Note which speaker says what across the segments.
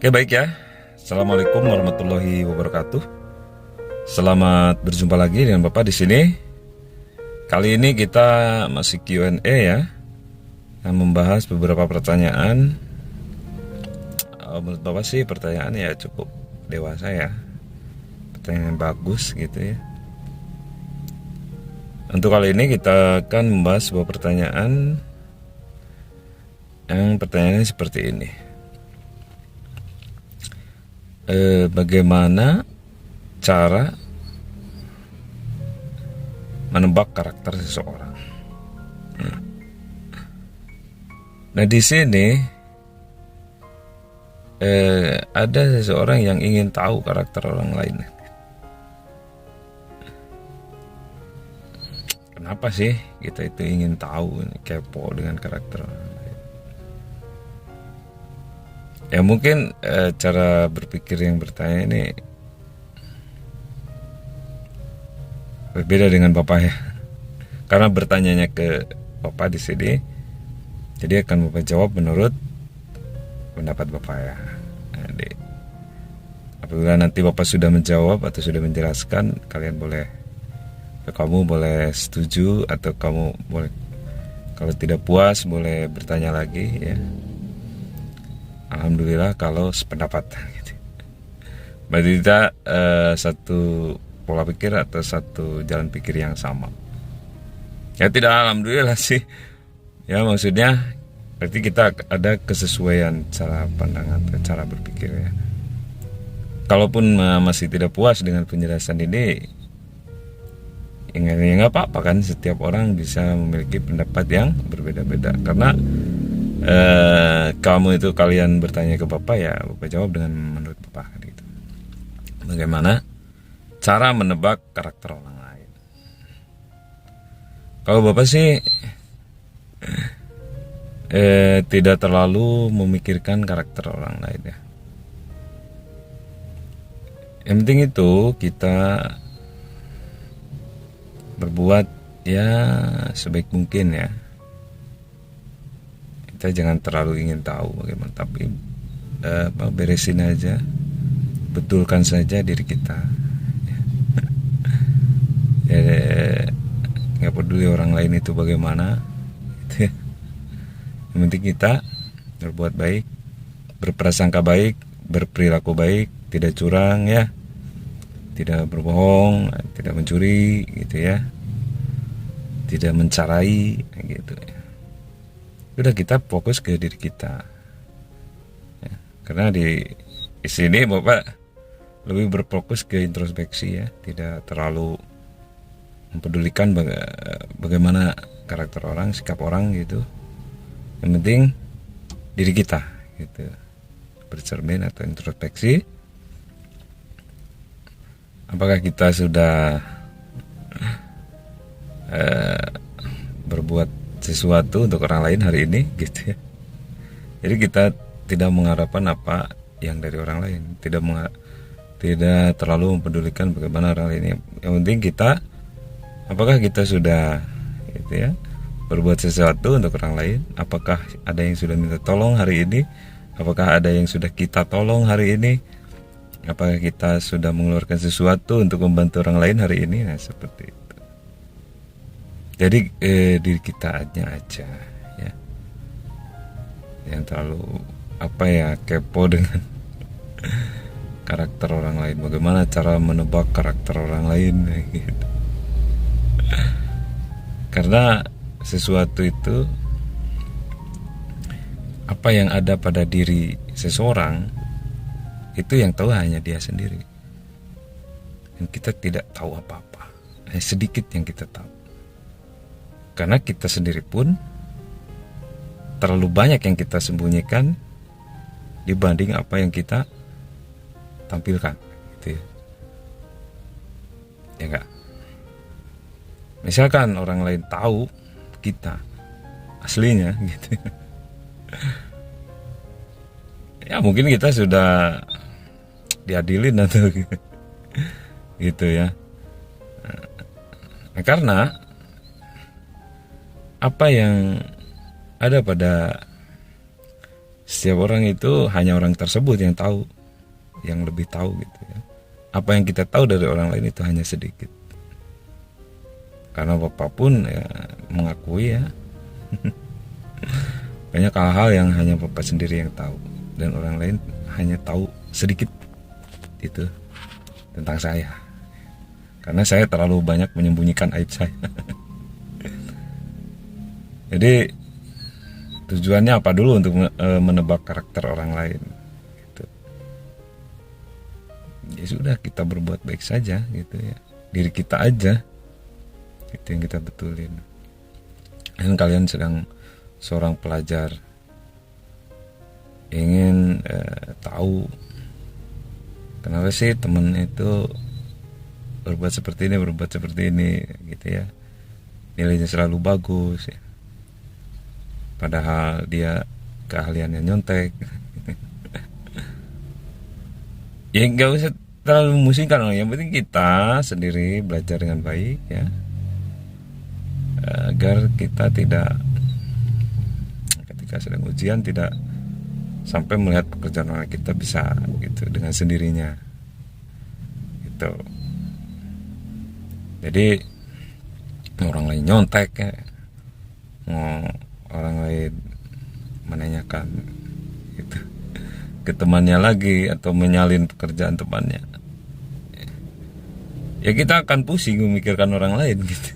Speaker 1: Oke, baik ya. Assalamualaikum warahmatullahi wabarakatuh. Selamat berjumpa lagi dengan Bapak di sini. Kali ini kita masih Q&A ya, yang membahas beberapa pertanyaan. Menurut Bapak sih pertanyaan ya cukup dewasa ya, pertanyaan yang bagus gitu ya. Untuk kali ini kita akan membahas sebuah pertanyaan yang pertanyaannya seperti ini. Bagaimana cara menebak karakter seseorang? Nah, di sini ada seseorang yang ingin tahu karakter orang lain. Kenapa sih kita itu ingin tahu, kepo dengan karakter orang lain? Ya mungkin cara berpikir yang bertanya ini berbeda dengan Bapak ya. Karena bertanyanya ke Bapak di sini, jadi akan Bapak jawab menurut pendapat Bapak ya. Jadi, apabila nanti Bapak sudah menjawab atau sudah menjelaskan, kamu boleh setuju atau kamu boleh, kalau tidak puas boleh bertanya lagi ya. Alhamdulillah kalau sependapat gitu. Berarti kita satu pola pikir atau satu jalan pikir yang sama. Ya tidak alhamdulillah sih. Ya maksudnya berarti kita ada kesesuaian cara pandangan atau cara berpikir ya. Kalaupun masih tidak puas dengan penjelasan ini, ya nggak apa-apa kan, setiap orang bisa memiliki pendapat yang berbeda-beda. Karena kalian bertanya ke Bapak ya, Bapak jawab dengan menurut Bapak gitu. Bagaimana cara menebak karakter orang lain? Kalau Bapak sih tidak terlalu memikirkan karakter orang lain ya. Yang penting itu kita berbuat ya sebaik mungkin ya. Kita jangan terlalu ingin tahu bagaimana, tapi beresin aja, betulkan saja diri kita ya, nggak peduli orang lain itu bagaimana gitu ya. Yang penting kita berbuat baik, berprasangka baik, berperilaku baik, tidak curang ya, tidak berbohong, tidak mencuri gitu ya, tidak mencarai gitu ya. Udah, kita fokus ke diri kita ya. Karena di sini Bapak lebih berfokus ke introspeksi ya, tidak terlalu mempedulikan bagaimana karakter orang, sikap orang gitu. Yang penting diri kita gitu, bercermin atau introspeksi. Apakah kita sudah berbuat sesuatu untuk orang lain hari ini gitu ya. Jadi kita tidak mengharapkan apa yang dari orang lain, tidak terlalu mempedulikan bagaimana orang lain. Yang penting kita, apakah kita sudah gitu ya, berbuat sesuatu untuk orang lain? Apakah ada yang sudah minta tolong hari ini? Apakah ada yang sudah kita tolong hari ini? Apakah kita sudah mengeluarkan sesuatu untuk membantu orang lain hari ini? Nah, seperti itu. Jadi diri kita aja ya, yang terlalu kepo dengan karakter orang lain. Bagaimana cara menebak karakter orang lain gitu. Karena sesuatu itu, apa yang ada pada diri seseorang itu yang tahu hanya dia sendiri, dan kita tidak tahu apa-apa, hanya sedikit yang kita tahu. Karena kita sendiri pun terlalu banyak yang kita sembunyikan dibanding apa yang kita tampilkan gitu ya. Ya enggak? Misalkan orang lain tahu kita aslinya gitu. Ya mungkin kita sudah diadilin atau gitu ya. Nah, karena apa yang ada pada Setiap orang itu hanya orang tersebut yang tahu, yang lebih tahu gitu ya. Apa yang kita tahu dari orang lain itu hanya sedikit. Karena Bapak pun ya mengakui ya banyak hal-hal yang hanya Bapak sendiri yang tahu dan orang lain hanya tahu sedikit itu tentang saya. Karena saya terlalu banyak menyembunyikan aib saya. Jadi tujuannya apa dulu untuk menebak karakter orang lain? Gitu. Ya sudah, kita berbuat baik saja gitu ya. Diri kita aja itu yang kita betulin. Dan kalian sedang seorang pelajar ingin tahu kenapa sih temen itu berbuat seperti ini gitu ya, nilainya selalu bagus ya. Padahal dia keahliannya nyontek. Ya nggak usah terlalu memusingkan, yang penting kita sendiri belajar dengan baik ya, agar kita tidak ketika sedang ujian tidak sampai melihat pekerjaan orang kita bisa gitu dengan sendirinya gitu. Jadi orang lain nyontek ya, mau orang lain menanyakan gitu ke temannya lagi atau menyalin pekerjaan temannya, ya kita akan pusing memikirkan orang lain gitu.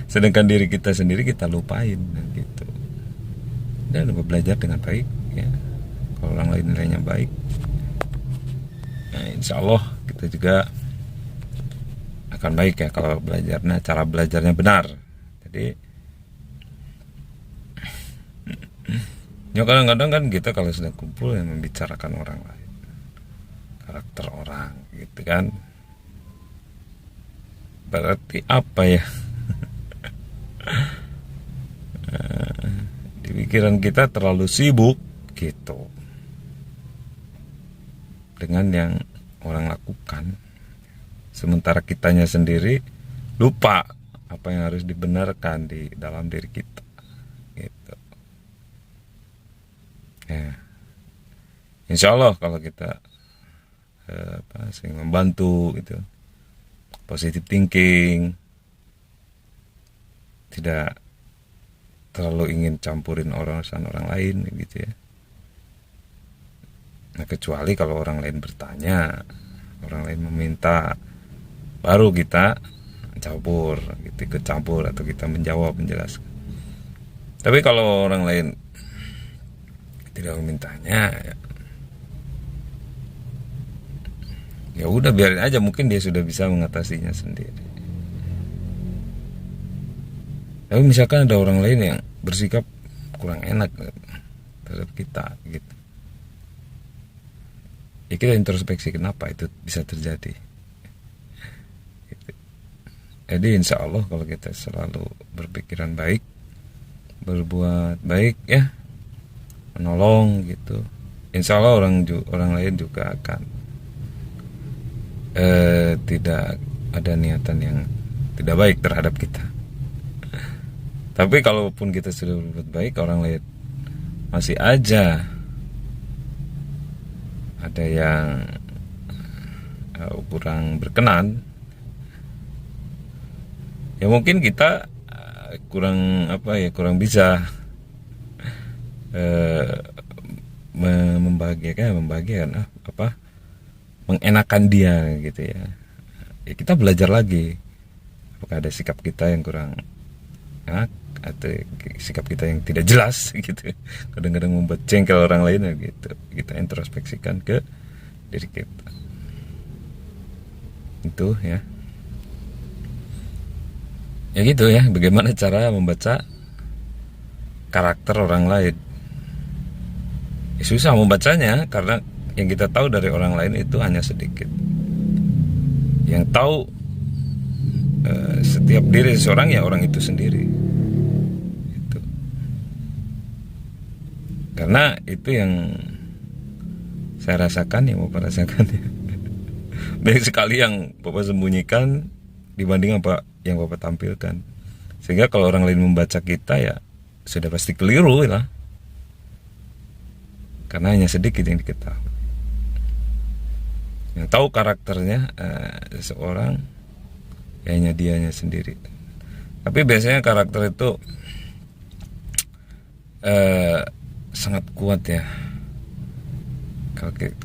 Speaker 1: Sedangkan diri kita sendiri kita lupain gitu. Dan belajar dengan baik ya. Kalau orang lain nilainya baik, nah, insya Allah kita juga akan baik ya kalau belajarnya, cara belajarnya benar. Jadi ya kadang-kadang kan kita kalau sedang kumpul yang membicarakan orang lain, karakter orang gitu kan, berarti apa ya? Di pikiran kita terlalu sibuk gitu dengan yang orang lakukan, sementara kitanya sendiri lupa apa yang harus dibenarkan di dalam diri kita gitu ya. Insya Allah kalau kita sering membantu gitu, positive thinking, tidak terlalu ingin campurin urusan orang lain gitu ya. Nah, kecuali kalau orang lain bertanya, orang lain meminta, baru kita campur gitu, ikut campur atau kita menjawab, menjelaskan. Tapi kalau orang lain tidak memintanya ya udah biarin aja, mungkin dia sudah bisa mengatasinya sendiri. Tapi misalkan ada orang lain yang bersikap kurang enak terhadap kita gitu, ya kita introspeksi kenapa itu bisa terjadi gitu. Jadi insya Allah kalau kita selalu berpikiran baik, berbuat baik ya, menolong gitu, insya Allah orang lain juga akan tidak ada niatan yang tidak baik terhadap kita. Tapi kalaupun kita sudah berbuat baik, orang lain masih aja ada yang kurang berkenan, ya mungkin kita kurang bisa mengenakan dia gitu ya. Ya kita belajar lagi, apakah ada sikap kita yang kurang enak atau sikap kita yang tidak jelas gitu, kadang-kadang membuat jengkel orang lain gitu. Kita introspeksikan ke diri kita itu ya. Ya gitu ya, bagaimana cara membaca karakter orang lain. Ya, susah membacanya karena yang kita tahu dari orang lain itu hanya sedikit. Yang tahu setiap diri seseorang ya orang itu sendiri. Itu. Karena itu yang saya rasakan, yang Bapak rasakan ya. Banyak sekali yang Bapak sembunyikan dibanding apa yang Bapak tampilkan. Sehingga kalau orang lain membaca kita ya sudah pasti keliru lah. karena hanya sedikit yang diketahui. Yang tahu karakternya seseorang hanya dianya sendiri. Tapi biasanya karakter itu sangat kuat ya.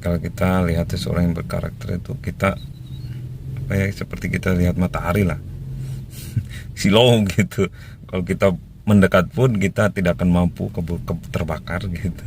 Speaker 1: Kalau kita lihat seseorang yang berkarakter itu, kita seperti kita lihat matahari lah. Silau gitu. Kalau kita mendekat pun kita tidak akan mampu terbakar gitu.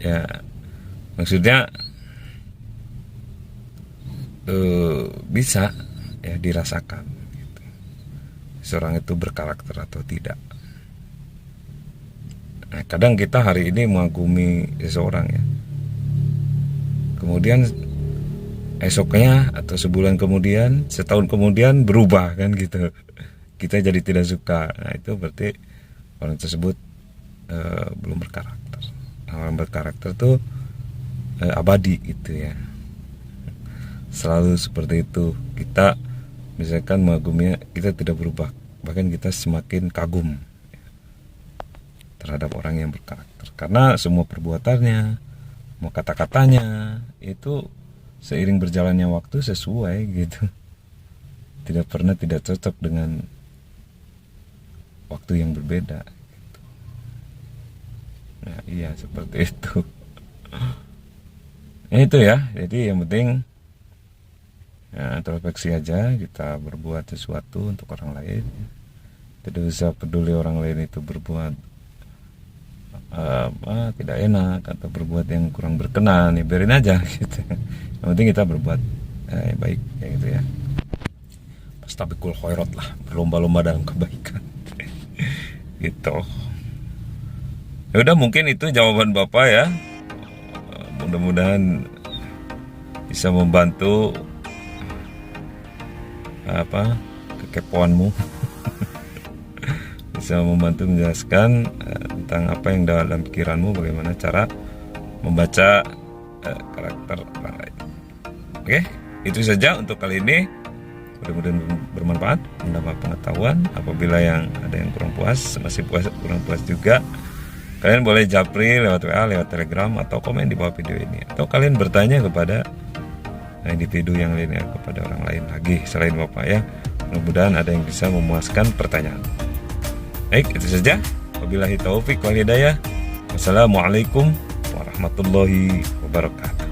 Speaker 1: Ya, maksudnya bisa ya dirasakan gitu. Seorang itu berkarakter atau tidak. Nah, kadang kita hari ini mengagumi seseorang ya, kemudian esoknya atau sebulan kemudian, setahun kemudian berubah kan gitu. Kita jadi tidak suka. Nah, itu berarti orang tersebut belum berkarakter. Orang berkarakter tuh abadi gitu ya. Selalu seperti itu. Kita misalkan mengaguminya, kita tidak berubah, bahkan kita semakin kagum terhadap orang yang berkarakter, karena semua perbuatannya, semua kata-katanya itu seiring berjalannya waktu sesuai gitu, tidak pernah tidak cocok dengan waktu yang berbeda gitu. Nah iya seperti itu. Ya itu ya, jadi yang penting ya, introspeksi aja, kita berbuat sesuatu untuk orang lain, tidak usah peduli orang lain itu berbuat tidak enak atau berbuat yang kurang berkenan, ya biarin aja gitu. Yang penting kita berbuat baik kayak gitu ya. Fastabiqul khairat lah, berlomba-lomba dalam kebaikan. Gitu. Ya udah, mungkin itu jawaban Bapak ya. Mudah-mudahan bisa membantu kekepoanmu. Bisa membantu menjelaskan tentang apa yang dalam pikiranmu, bagaimana cara membaca karakter orang lain. Oke, itu saja untuk kali ini. Mudah-mudahan bermanfaat, menambah pengetahuan. Apabila yang ada yang kurang puas, masih kurang puas juga, kalian boleh japri lewat WA, lewat Telegram, atau komen di bawah video ini. Atau kalian bertanya kepada individu yang lainnya, kepada orang lain lagi selain Bapak ya. Mudah-mudahan ada yang bisa memuaskan pertanyaan. Baik, itu saja. Wabillahi taufik wal hidayah. Wassalamualaikum warahmatullahi wabarakatuh.